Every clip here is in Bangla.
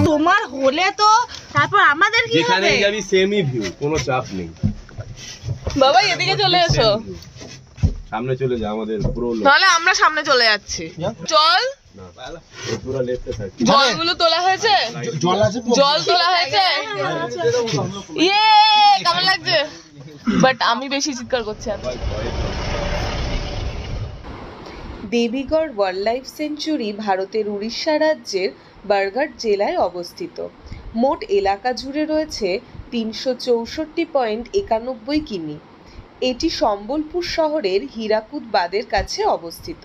তোমার হলে তো তারপর আমাদের কি হবে? যেখানে যাবি সেমই ভিউ, কোনো চাপ নেই। বাবা এদিকে চলে এসো, সামনে চলে যা, আমাদের পুরো তাহলে আমরা সামনে চলে যাচ্ছি। চল পুরো লেফটে থাকি। জলগুলো তোলা হয়েছে, জল তোলা হয়েছে। ইয়ে কেমন লাগছে? বাট আমি বেশি চিৎকার করছি। দেবীগড় ওয়াইল্ড লাইফ সেঞ্চুরি ভারতের উড়িষ্যা রাজ্যের বরগড় জেলায় অবস্থিত। মোট এলাকা জুড়ে রয়েছে 364.91 কিমি। এটি সম্বলপুর শহরের হীরাকুদ বাঁধের কাছে অবস্থিত।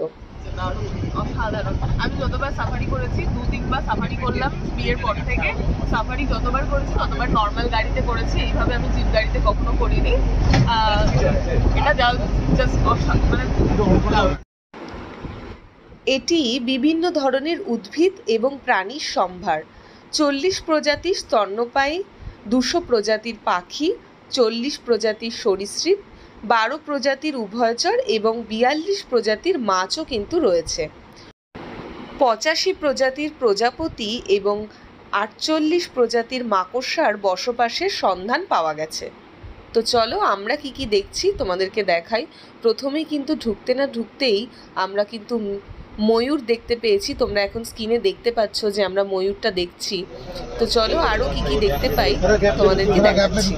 অসাধারণ। আমি যতবার সাফারি করেছি, 2-3বার সাফারি করলাম বিয়ের পর থেকে। সাফারি যতবার করেছি ততবার নর্মাল গাড়িতে করেছি, এইভাবে আমি জিপ গাড়িতে কখনো করিনি। এটা জাস্ট মানে এটি বিভিন্ন ধরনের উদ্ভিদ এবং প্রাণীর সম্ভার। 40 প্রজাতির স্তন্যপায়ী, 200 প্রজাতির পাখি, 40 প্রজাতির সরীসৃপ, 12 প্রজাতির উভয়চর এবং 42 প্রজাতির মাছও কিন্তু রয়েছে। 85 প্রজাতির প্রজাপতি এবং 48 প্রজাতির মাকড়সার বসবাসের সন্ধান পাওয়া গেছে। তো চলো আমরা কি কি দেখছি তোমাদেরকে দেখাই। প্রথমেই কিন্তু ঢুকতে না ঢুকতেই আমরা কিন্তু ময়ূর দেখতে পেয়েছি। তোমরা এখন স্ক্রিনে দেখতে পাচ্ছ যে আমরা ময়ূরটা দেখছি। তো চলো আরো কি কি দেখতে পাই তোমাদেরকে দেখাচ্ছি।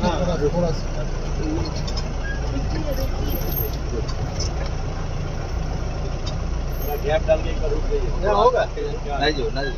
गैप डाल के एक बार रुक जाइए, होगा नहीं जो ना जो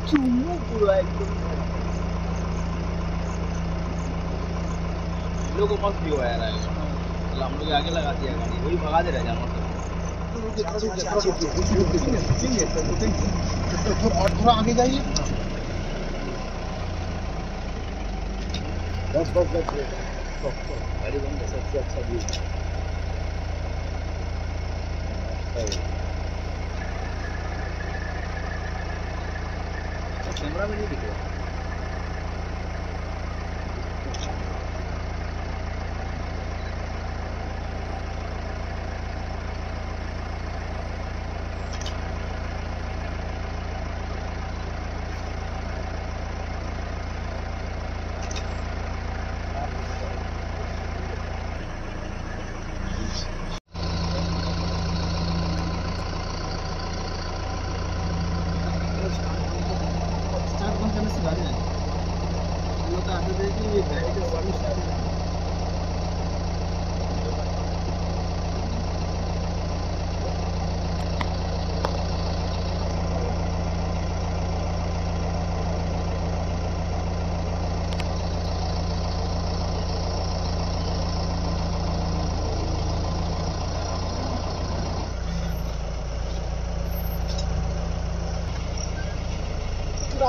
চুমু পুরো একদম लोग को मस्त व्यू आया है। चल हम लोग आगे लगा दिया गाड़ी, वही भगा दे रहा है जानवर को। और थोड़ा आगे जाइए, बस गाड़ी बंद है, सबसे अच्छा व्यू कैमरा में नहीं दिख रहा।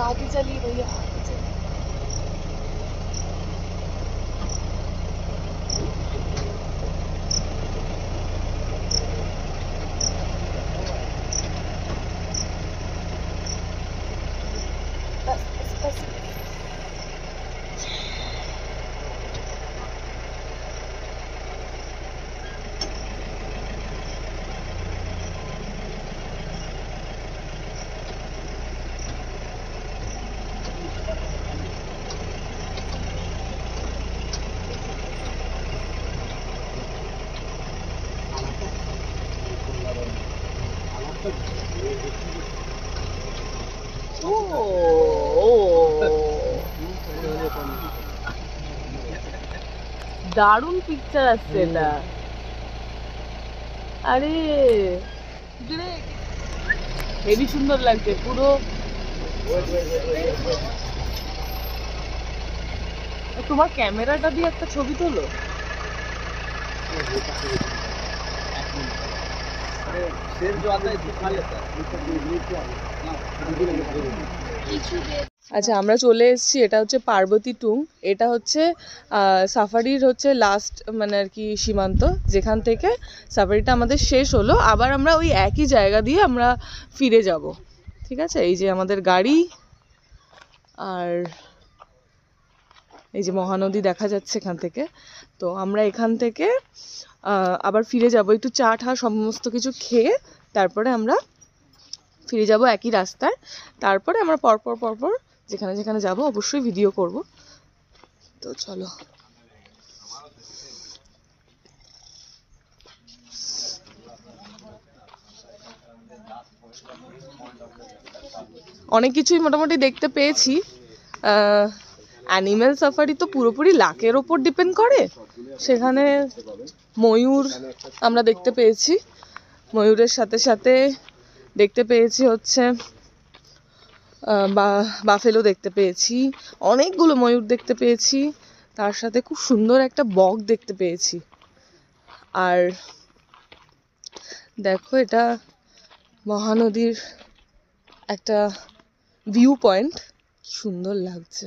आगे चलिए भैया, आगे चलिए। बस দারুণ পিকচার আসছে এটা। আরে হেবি সুন্দর লাগছে পুরো। তোমার ক্যামেরাটা দিয়ে একটা ছবি তোলো। शेर जो आता है इसको खा लेता है। আচ্ছা, আমরা চলে এসেছি। এটা হচ্ছে পার্বতী টুং। এটা হচ্ছে সাফারির হচ্ছে লাস্ট মানে আর কি সীমান্ত, যেখান থেকে সাফারিটা আমাদের শেষ হলো। আবার আমরা ওই একই জায়গা দিয়ে আমরা ফিরে যাব। ঠিক আছে, এই যে আমাদের গাড়ি, আর এই যে মহানদী দেখা যাচ্ছে এখান থেকে। তো আমরা এখান থেকে আবার ফিরে যাব, একটু চা ঠা সমস্ত কিছু খেয়ে তারপরে আমরা ফিরে যাব একই রাস্তায়। তারপরে আমরা পরপর যেখানে যেখানে যাব অবশ্যই ভিডিও করব। তো চলো। অনেক কিছুই মোটামুটি দেখতে পেয়েছি। অ্যানিম্যাল সাফারি তো পুরোপুরি লাকের ওপর ডিপেন্ড করে। সেখানে ময়ূর আমরা দেখতে পেয়েছি, ময়ূরের সাথে সাথে দেখতে পেয়েছি হচ্ছে বাফেলো দেখতে পেয়েছি, অনেকগুলো ময়ূর দেখতে পেয়েছি, তার সাথে খুব সুন্দর একটা বক দেখতে পেয়েছি। আর দেখো, এটা মহানদীর একটা ভিউ পয়েন্ট, সুন্দর লাগছে।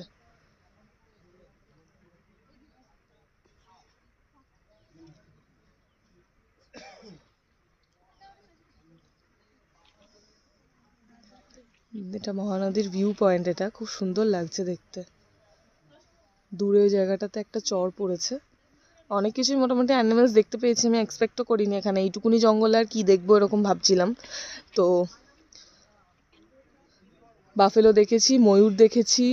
এটা মহানদীর ভিউ পয়েন্ট, এটা খুব সুন্দর লাগছে দেখতে। দূরে ওই জায়গাটাতে একটা চর পড়েছে। অনেক কিছুই মোটামুটি অ্যানিমেলস দেখতে পেয়েছি, আমি এক্সপেক্টও করিনি এখানে এইটুকুনি জঙ্গলে আর কি দেখবো এরকম ভাবছিলাম। তো বাফেলো দেখেছি, ময়ূর দেখেছি,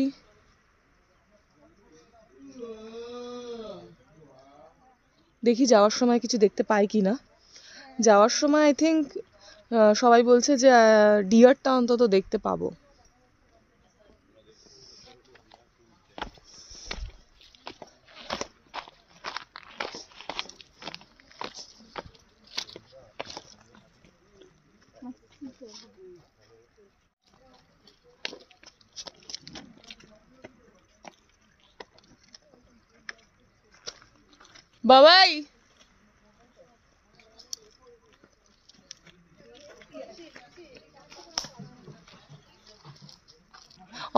দেখি যাওয়ার সময় কিছু দেখতে পাই কি না। যাওয়ার সময় আই থিঙ্ক সবাই বলছে যে ডিয়ারটা অন্তত দেখতে পাবো। বাবাই,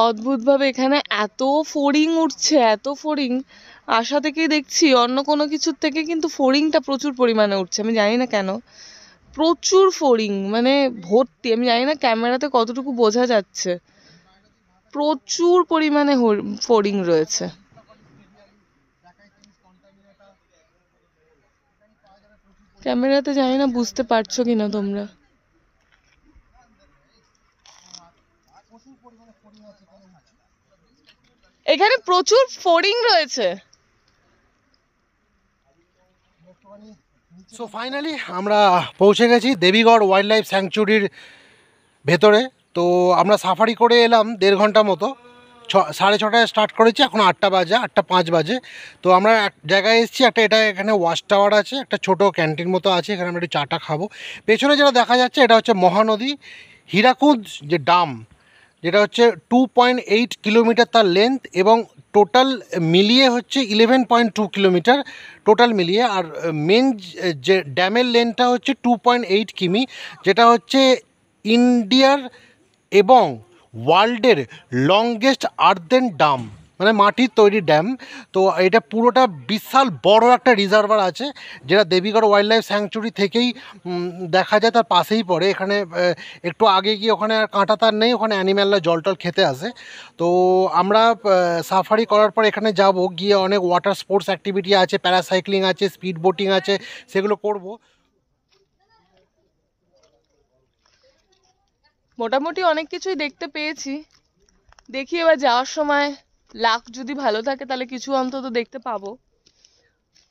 অদ্ভুতভাবে এখানে এত ফড়িং উঠছে, এত ফড়িং। আশা থেকেই দেখছি, অন্য কোনো কিছুর থেকে কিন্তু ফড়িংটা প্রচুর পরিমাণে উঠছে, আমি জানি না কেন। প্রচুর ফড়িং, মানে ভর্তি। আমি জানি না ক্যামেরাতে কতটুকু বোঝা যাচ্ছে, প্রচুর পরিমাণে ফড়িং রয়েছে। ক্যামেরাতে জানি না বুঝতে পারছো কিনা তোমরা। এখানে প্রচুর ফড়িং রয়েছে। সো ফাইনালি আমরা পৌঁছে গেছি দেবীগড় ওয়াইল্ড লাইফ স্যাংচুরির ভেতরে। তো আমরা সাফারি করে এলাম 1.5 ঘন্টা মতো। 6:30টায় স্টার্ট করেছি, এখন 8টা বাজে, 8টা 5 বাজে। তো আমরা এক জায়গায় এসেছি, এখানে ওয়াচ টাওয়ার আছে, একটা ছোটো ক্যান্টিন মতো আছে, এখানে আমরা একটু চাটা খাবো। পেছনে যেটা দেখা যাচ্ছে এটা হচ্ছে মহানদী, হীরাকুদ যে ডাম, যেটা হচ্ছে 2.8 কিলোমিটার তার লেন্থ, এবং টোটাল মিলিয়ে হচ্ছে 11.2 কিলোমিটার টোটাল মিলিয়ে। আর মেন যে ড্যামের লেন্থটা হচ্ছে 2.8 কিমি, যেটা হচ্ছে ইন্ডিয়ার এবং ওয়ার্ল্ডের লংগেস্ট আর্থেন ডাম, মানে মাটির তৈরি ড্যাম। তো এটা পুরোটা বিশাল বড় একটা রিজার্ভার আছে, যেটা দেবীগড় ওয়াইল্ড লাইফ স্যাংচুরি থেকেই দেখা যায়, তার পাশেই পড়ে। এখানে একটু আগে গিয়ে ওখানে আর কাঁটাতার নেই, ওখানে অ্যানিম্যালরা জল টল খেতে আসে। তো আমরা সাফারি করার পর এখানে যাব, গিয়ে অনেক ওয়াটার স্পোর্টস অ্যাক্টিভিটি আছে, প্যারাসাইক্লিং আছে, স্পিড বোটিং আছে, সেগুলো করব। মোটামুটি অনেক কিছুই দেখতে পেয়েছি। দেখি এবার যাওয়ার সময় লাক যদি ভালো থাকে তাহলে কিছু অন্তত দেখতে পাবো।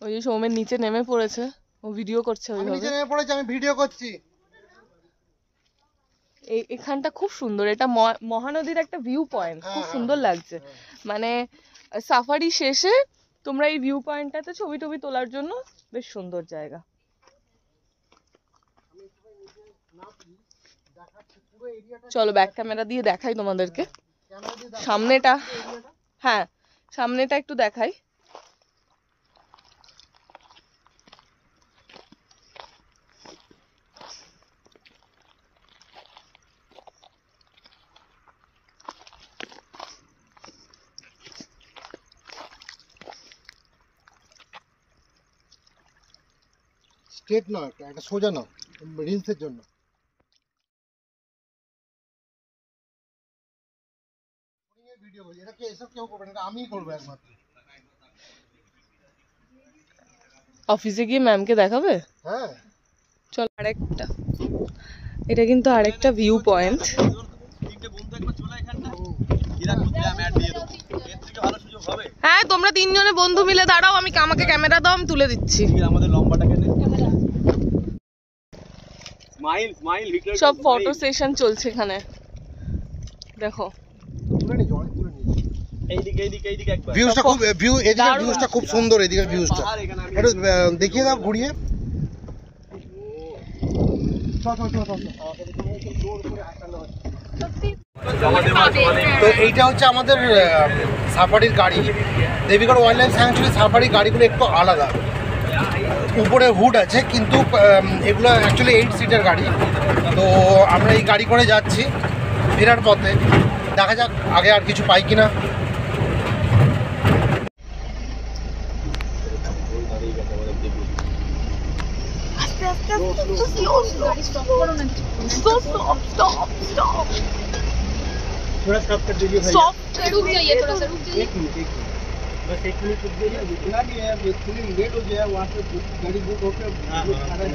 ওই যে সৌমের নিচে নেমে পড়েছে, ও ভিডিও করছে ওইভাবে। আমি ভিডিও করছি। এখানটা খুব সুন্দর, এটা মহানদীর একটা ভিউ পয়েন্ট, খুব সুন্দর লাগছে। মানে সাফারি শেষে তোমরা এই ভিউ পয়েন্টটাতে ছবি টবি তোলার জন্য বেশ সুন্দর জায়গা। চলো ব্যাক ক্যামেরা দিয়ে দেখাই তোমাদেরকে সামনেটা। হ্যাঁ, সামনেটা একটু দেখাই। স্ট্রেট না, একটা সোজা না, রিলসের জন্য। ভিডিও করি, এটা এসব কেউ করবে না, এটা আমিই করবো একমাত্র। অফিসে গিয়ে ম্যামকে দেখাবে? হ্যাঁ চল আরেকটা, এটা কিন্তু আরেকটা ভিউ পয়েন্ট। হ্যাঁ তোমরা তিনজনে বন্ধু মিলে দাঁড়াও, আমাকে ক্যামেরা দাও, আমি তুলে দিচ্ছি। আমাদের লম্বাটাকে নে। স্মাইল স্মাইল সব ফটো সেশন চলছে এখানে, দেখো। এইদিকে এইদিকে এইদিকে একবার। ভিউজটা খুব এদিকে ভিউজটা খুব সুন্দর, এদিকে ভিউজটা একটু দেখিয়ে দাও ঘুরিয়ে। তো এইটা হচ্ছে আমাদের সাফারির গাড়ি। দেবীগড় ওয়াইল্ড লাইফ স্যাংচুরি সাফারির গাড়িগুলো একটু আলাদা, উপরে হুড আছে, কিন্তু এগুলো অ্যাকচুয়ালি 8 সিটার গাড়ি। তো আমরা এই গাড়ি করে যাচ্ছি ফেরার পথে, দেখা যাক আগে আর কিছু পাই কিনা। थोड़ा स्टॉप कर दीजिए भैया। रुक जाइए, थोड़ा सा रुक जाइए। एक मिनट बस 1 मिनट रुक जाइए। इतना नहीं है, एक्चुअली लेट हो गया, वहाँ से गाड़ी बुक होकर खड़ा है।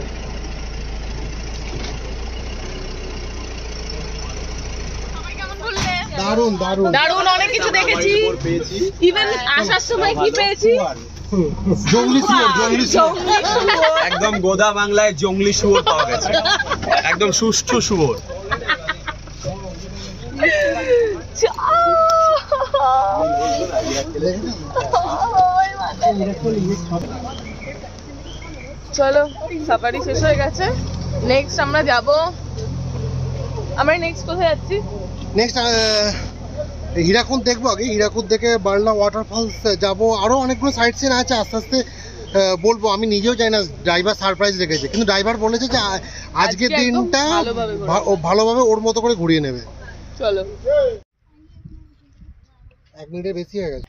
দারুণ দারুণ দারুণ, অনেক কিছু দেখেছি। ইভেন আসার সময় কি পেয়েছি? জঙ্গলি শুয়োর, একদম গোদা বাংলায় জঙ্গলি শুয়োর পাওয়া গেছে, একদম সুষ্ঠু শুয়োর। চলো সাফারি শেষ হয়ে গেছে, নেক্সট আমরা যাব। আমরা নেক্সট কোথায় যাচ্ছি? নেক্সট হীরাকুদ দেখবো আগে, হীরাকুদ দেখে বার্লা ওয়াটারফলস যাবো, আরও অনেকগুলো সাইট সিন আছে, আস্তে আস্তে বলবো। আমি নিজেও জানি না, ড্রাইভার সারপ্রাইজ রেখেছে, কিন্তু ড্রাইভার বলেছে যে আজকের দিনটা ভালোভাবে ওর মতো করে ঘুরিয়ে নেবে। চলো, 1 মিনিটের বেশি হয়ে গেছে।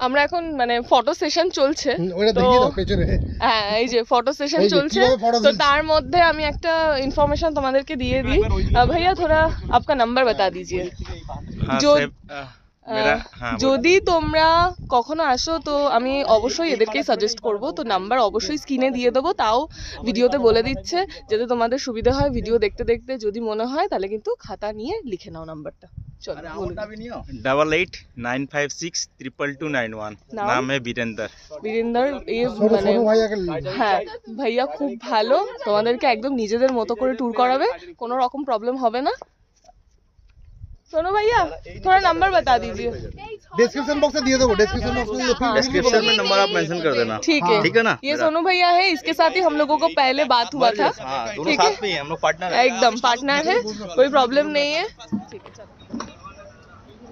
আমরা এখন মানে ফটো সেশন চলছে, ওটা দেখিয়ে দাও পেছনে। হ্যাঁ এই যে ফটো সেশন চলছে। তো তার মধ্যে আমি একটা ইনফরমেশন তোমাদেরকে দিয়ে দিই। ভাইয়া থোড়া আপকা নাম্বার বাতা দিজিয়ে। যদি তোমরা কখনো আসো তো আমি অবশ্যই এদেরকেই সাজেস্ট করব, তো নাম্বার অবশ্যই স্ক্রিনে দিয়ে দেবো, তাও ভিডিওতে বলে দিচ্ছে যাতে তোমাদের সুবিধা হয়। ভিডিও দেখতে দেখতে যদি মনে হয় তাহলে কিন্তু খাতা নিয়ে লিখে নাও নাম্বারটা। চলো, 8895622291। নাম है বীরেন্দর। বীরেন্দর মানে হ্যাঁ ভাইয়া খুব ভালো, তোমাদেরকে একদম নিজেদের মতো করে ট্যুর করাবে, কোনো রকম প্রবলেম হবে না। सोनू भैया थोड़ा नंबर बता दीजिए। डिस्क्रिप्शन बॉक्स में दिए दो, डिस्क्रिप्शन बॉक्स में डिस्क्रिप्शन में नंबर आप मेंशन कर देना। ठीक है, ठीक है ना। ये सोनू भैया है, इसके साथ ही हम लोगों को पहले बात हुआ था। दोनों साथ में ही हम लोग पार्टनर हैं, एकदम पार्टनर है, कोई प्रॉब्लम नहीं है। ठीक है, चलो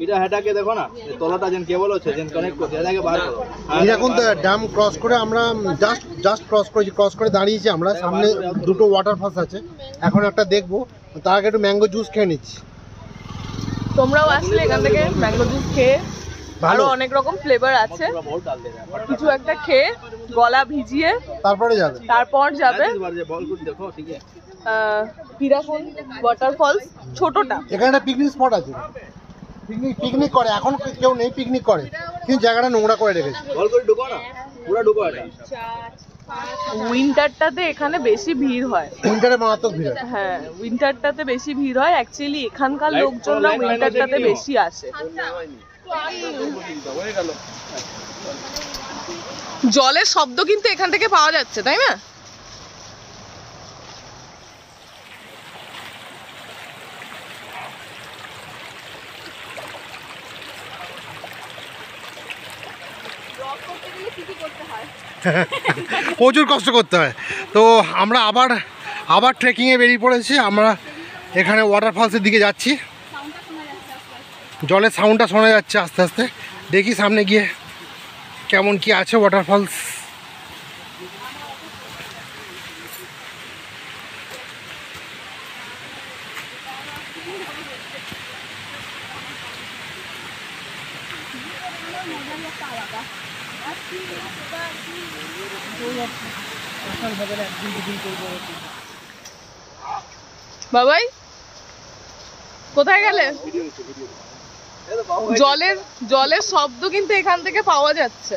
এটা হেটাকে দেখো না, তলাটা যেন কেবল আছে, যেন কানেক্ট করতে এটাকে বার করো। এখন তো ড্যাম ক্রস করে আমরা জাস্ট ক্রস করে দাঁড়িয়েছি আমরা। সামনে দুটো ওয়াটারফলস আছে, এখন একটা দেখবো, তার আগে একটু ম্যাঙ্গো জুস খেয়ে নিচ্ছি। তোমরাও আসলে এখান থেকে ম্যাঙ্গো জুস খেয়ে, আরো অনেক রকম ফ্লেভার আছে, কিছু একটা খেয়ে গলা ভিজিয়ে তারপর যাবে হীরাকুদ ওয়াটারফলস ছোটটা। এখানে একটা পিকনিক স্পট আছে, পিকনিক করে, এখন কেউ নেই পিকনিক করে, কিন্তু জায়গাটা নোংরা করে রেখেছে। উইন্টারটাতে এখানে বেশি ভিড় হয়, উইন্টারে মারাত্মক ভিড় হয়। হ্যাঁ উইন্টারটাতে বেশি ভিড় হয়, অ্যাকচুয়ালি এখানকার লোকজনরা উইন্টারটাতে বেশি আসে। জলের শব্দ কিন্তু এখান থেকে পাওয়া যাচ্ছে, তাই না? প্রচুর কষ্ট করতে হয়। তো আমরা আবার ট্রেকিংয়ে বেরিয়ে পড়েছি। আমরা এখানে ওয়াটারফলসের দিকে যাচ্ছি, জলের সাউন্ডটা শোনা যাচ্ছে আস্তে আস্তে। দেখি সামনে গিয়ে কেমন কি আছে ওয়াটারফলস। বাবাই কোথায় গেলে? জলের শব্দ কিন্তু এখান থেকে পাওয়া যাচ্ছে।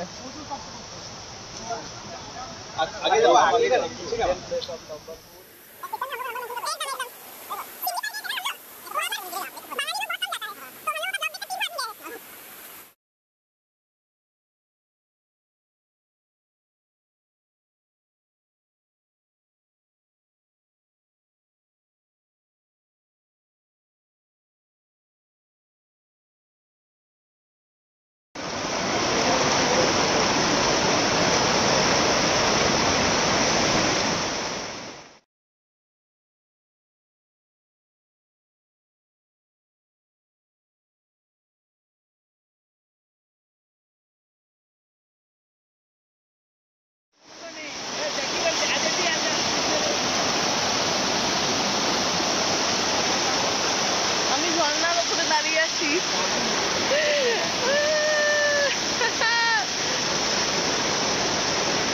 আমি ঝর্ণার উপরে দাঁড়িয়ে আছি।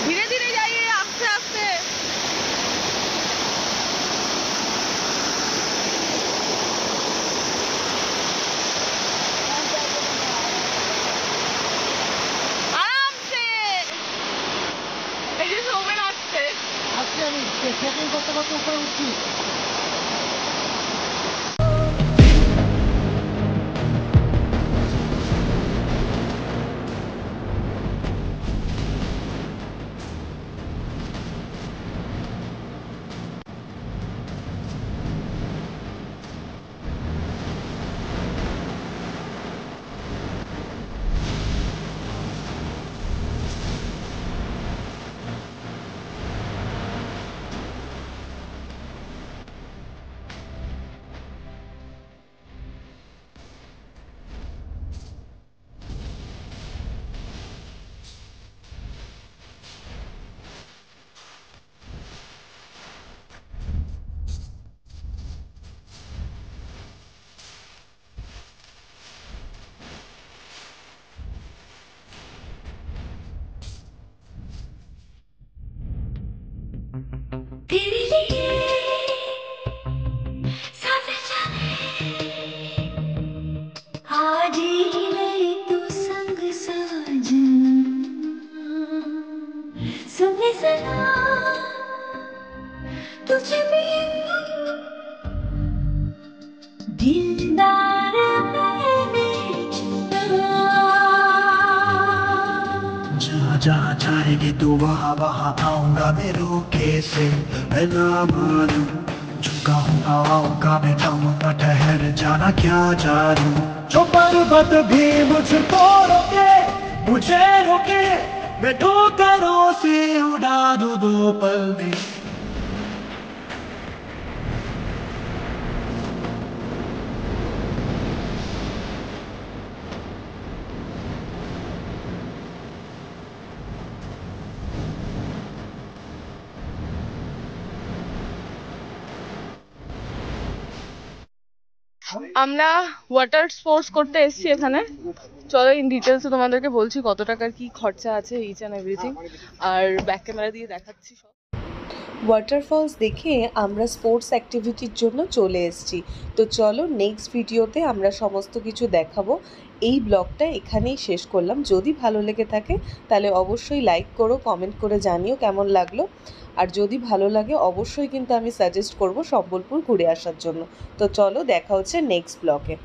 ধীরে ধীরে যাইয়ে, আস্তে আস্তে। আরামসে। এই যে সৌমেন আসছে। আজকে আমি চেকিং করতে করতে উপরে উঠছি। तेरे लिए साथ जाने आज ही ले तू संग साजन सुने सना तुझे भी दिलदार मैंने चुना जहाँ जहाँ जाएगी तू वहाँ वहाँ आऊंगा मैं रोके से मैं ना मानूं झुका हूँ हवाओं का मैं थमूंगा ठहर जाना क्या जानूं जो पर्वत भी मुझको रोके मुझे रोके मैं ठोकरों से उड़ा दूं दो पल में আমরা ওয়াটার স্পোর্টস করতে এসেছি এখানে। চলো ইন ডিটেলসে তোমাদেরকে বলছি কত টাকার কি খরচা আছে ইচ অ্যান্ড এভরিথিং, আর ব্যাক ক্যামেরা দিয়ে দেখাচ্ছি সব। ওয়াটারফলস দেখে আমরা স্পোর্টস অ্যাক্টিভিটির জন্য চলে এসেছি। তো চলো নেক্সট ভিডিওতে আমরা সমস্ত কিছু দেখাবো। এই ব্লগটা এখানেই শেষ করলাম। যদি ভালো লেগে থাকে তাহলে অবশ্যই লাইক করো, কমেন্ট করে জানিও কেমন লাগলো। আর যদি ভালো লাগে অবশ্যই কিন্তু আমি সাজেস্ট করব সম্বলপুর ঘুরে আসার জন্য। তো চলো দেখা হচ্ছে নেক্সট ব্লগে।